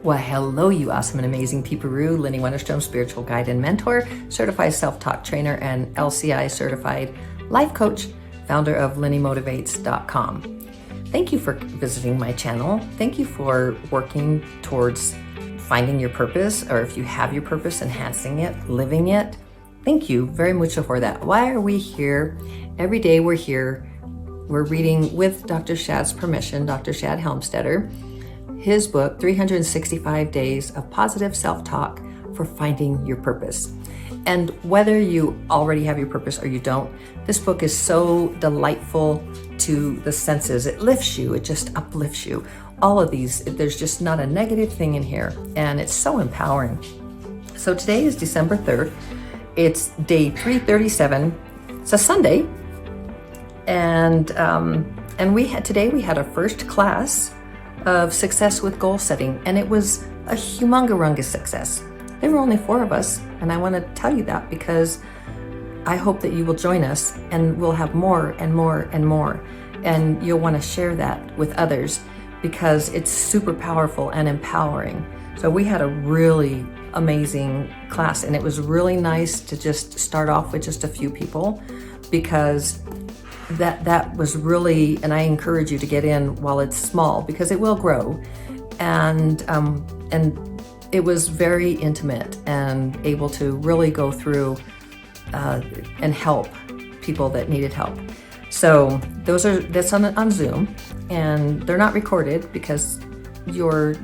Well, hello, you awesome and amazing peeperoo. Lynnie Wennerstrom, spiritual guide and mentor, certified self-taught trainer, and LCI certified life coach, founder of LynnieMotivates.com. Thank you for visiting my channel. Thank you for working towards finding your purpose, or if you have your purpose, enhancing it, living it. Thank you very much for that. Why are we here? Every day we're here. We're reading, with Dr. Shad's permission, Dr. Shad Helmstetter, his book, 365 Days of Positive Self-Talk for Finding Your Purpose. And whether you already have your purpose or you don't, this book is so delightful to the senses. It lifts you, it just uplifts you. All of these, there's just not a negative thing in here, and it's so empowering. So today is December 3rd. It's day 337. It's a Sunday. And today we had our first class of success with goal setting, and it was a humongous success. There were only 4 of us, and I want to tell you that because I hope that you will join us, and we'll have more and more and more, and you'll want to share that with others because it's super powerful and empowering. So we had a really amazing class, and it was really nice to just start off with just a few people, because that was really, and I encourage you to get in while it's small because it will grow, and it was very intimate and able to really go through and help people that needed help. So that's on Zoom, and they're not recorded because a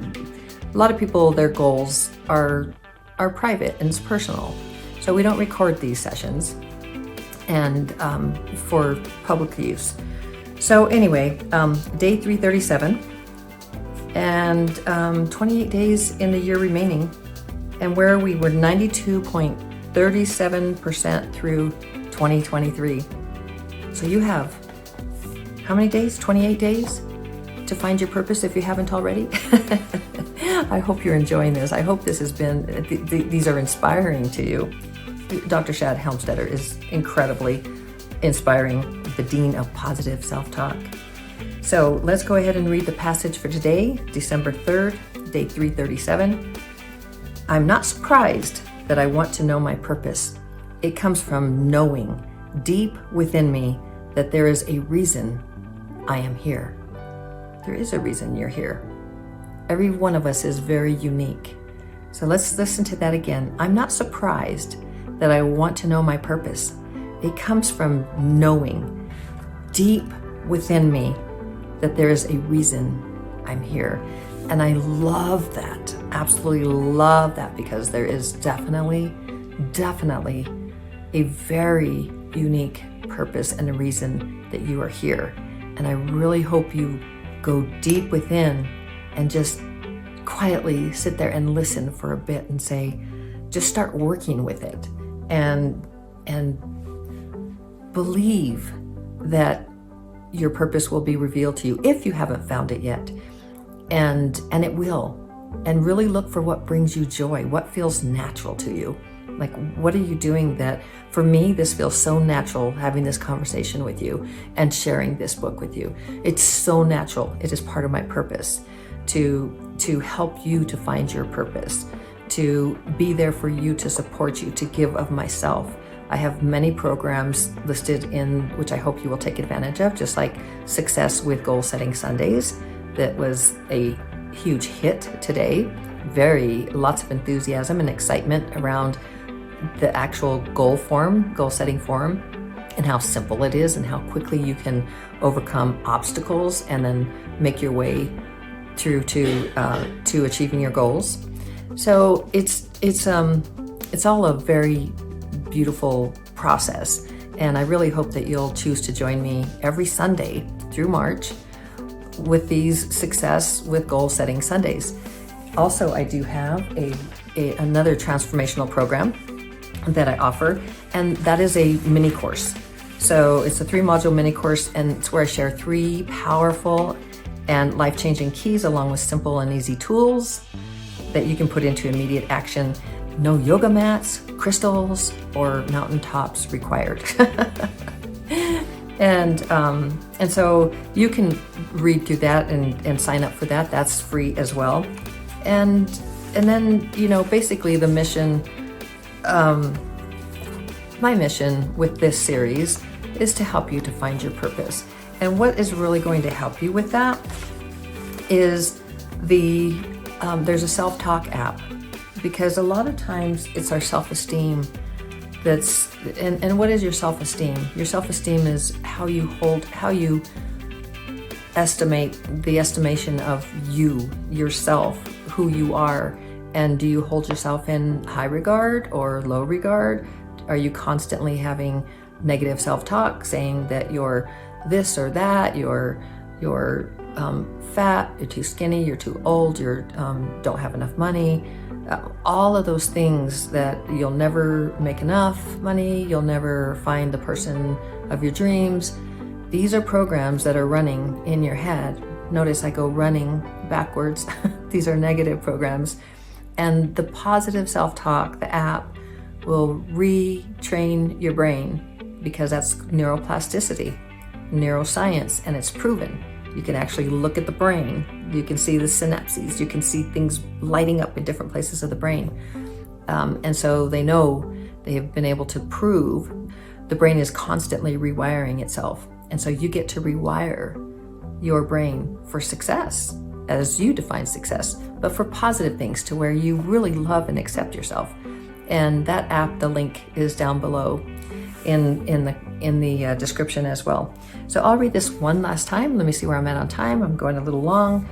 lot of people, their goals are private and it's personal, so we don't record these sessions and for public use. So anyway, day 337, and 28 days in the year remaining, and where we were 92.37% through 2023. So you have how many days? 28 days to find your purpose if you haven't already. I hope you're enjoying this. I hope this has been, these are inspiring to you. Dr. Shad Helmstetter is incredibly inspiring, the Dean of Positive Self-Talk. So let's go ahead and read the passage for today, December 3rd, day 337. I'm not surprised that I want to know my purpose. It comes from knowing deep within me that there is a reason I am here. There is a reason you're here. Every one of us is very unique. So let's listen to that again. I'm not surprised that I want to know my purpose. It comes from knowing deep within me that there is a reason I'm here. And I love that, absolutely love that, because there is definitely a very unique purpose and a reason that you are here. And I really hope you go deep within and just quietly sit there and listen for a bit and say, just start working with it. And believe that your purpose will be revealed to you if you haven't found it yet, and it will. And really look for what brings you joy, what feels natural to you. Like, what are you doing that, for me, this feels so natural, having this conversation with you and sharing this book with you. It's so natural. It is part of my purpose to help you to find your purpose, to be there for you, to support you, to give of myself. I have many programs listed in which I hope you will take advantage of, just like Success with Goal Setting Sundays. That was a huge hit today. Lots of enthusiasm and excitement around the actual goal setting form, and how simple it is and how quickly you can overcome obstacles and then make your way through to achieving your goals. So it's all a very beautiful process, and I really hope that you'll choose to join me every Sunday through March with these Success with Goal Setting Sundays. Also, I do have another transformational program that I offer, and that is a mini course. So it's a 3-module mini course, and it's where I share 3 powerful and life-changing keys along with simple and easy tools that you can put into immediate action. No yoga mats, crystals, or mountaintops required. And so you can read through that and sign up for that. That's free as well. And then, basically the mission, my mission with this series is to help you to find your purpose. And what is really going to help you with that is there's a self-talk app, because a lot of times it's our self-esteem and what is your self-esteem? Your self-esteem is how you estimate the estimation of yourself, who you are. And do you hold yourself in high regard or low regard? Are you constantly having negative self-talk, saying that you're this or that, you're fat, you're too skinny, you're too old, you don't have enough money, all of those things, that you'll never make enough money, you'll never find the person of your dreams. These are programs that are running in your head. Notice I go running backwards. These are negative programs. And the positive self-talk, the app, will retrain your brain, because that's neuroplasticity, neuroscience, and it's proven. You can actually look at the brain. You can see the synapses. You can see things lighting up in different places of the brain. And so they have been able to prove the brain is constantly rewiring itself. And so you get to rewire your brain for success, as you define success, but for positive things, to where you really love and accept yourself. And that app, the link is down below in the description as well. So I'll read this one last time. Let me see where I'm at on time. I'm going a little long,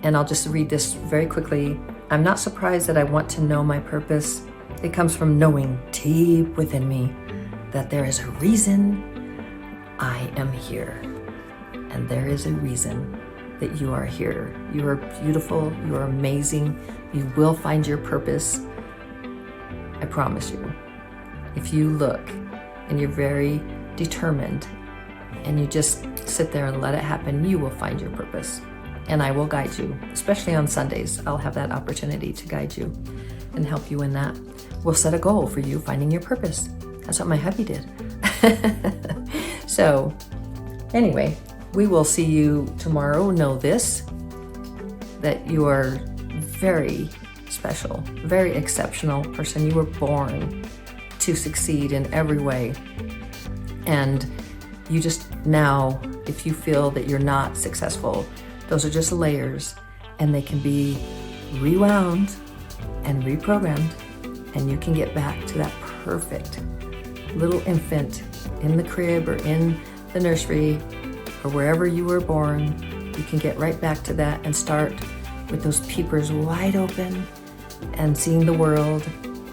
and I'll just read this very quickly. I'm not surprised that I want to know my purpose. It comes from knowing deep within me that there is a reason I am here. And there is a reason that you are here. You are beautiful. You are amazing. You will find your purpose. I promise you. If you look and you're very determined and you just sit there and let it happen, you will find your purpose. And I will guide you, especially on Sundays. I'll have that opportunity to guide you and help you in that. We'll set a goal for you finding your purpose. That's what my hubby did. So anyway, we will see you tomorrow. Know this, that you are very special, very exceptional person. You were born to succeed in every way. And you just now, if you feel that you're not successful, those are just layers, and they can be rewound and reprogrammed, and you can get back to that perfect little infant in the crib or in the nursery or wherever you were born. You can get right back to that and start with those peepers wide open and seeing the world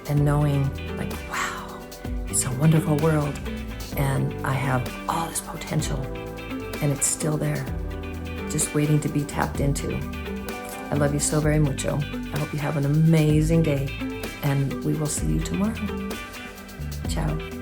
and knowing, like, wow, it's a wonderful world, and I have all this potential, and it's still there, just waiting to be tapped into. I love you so very mucho. I hope you have an amazing day, and we will see you tomorrow. Ciao.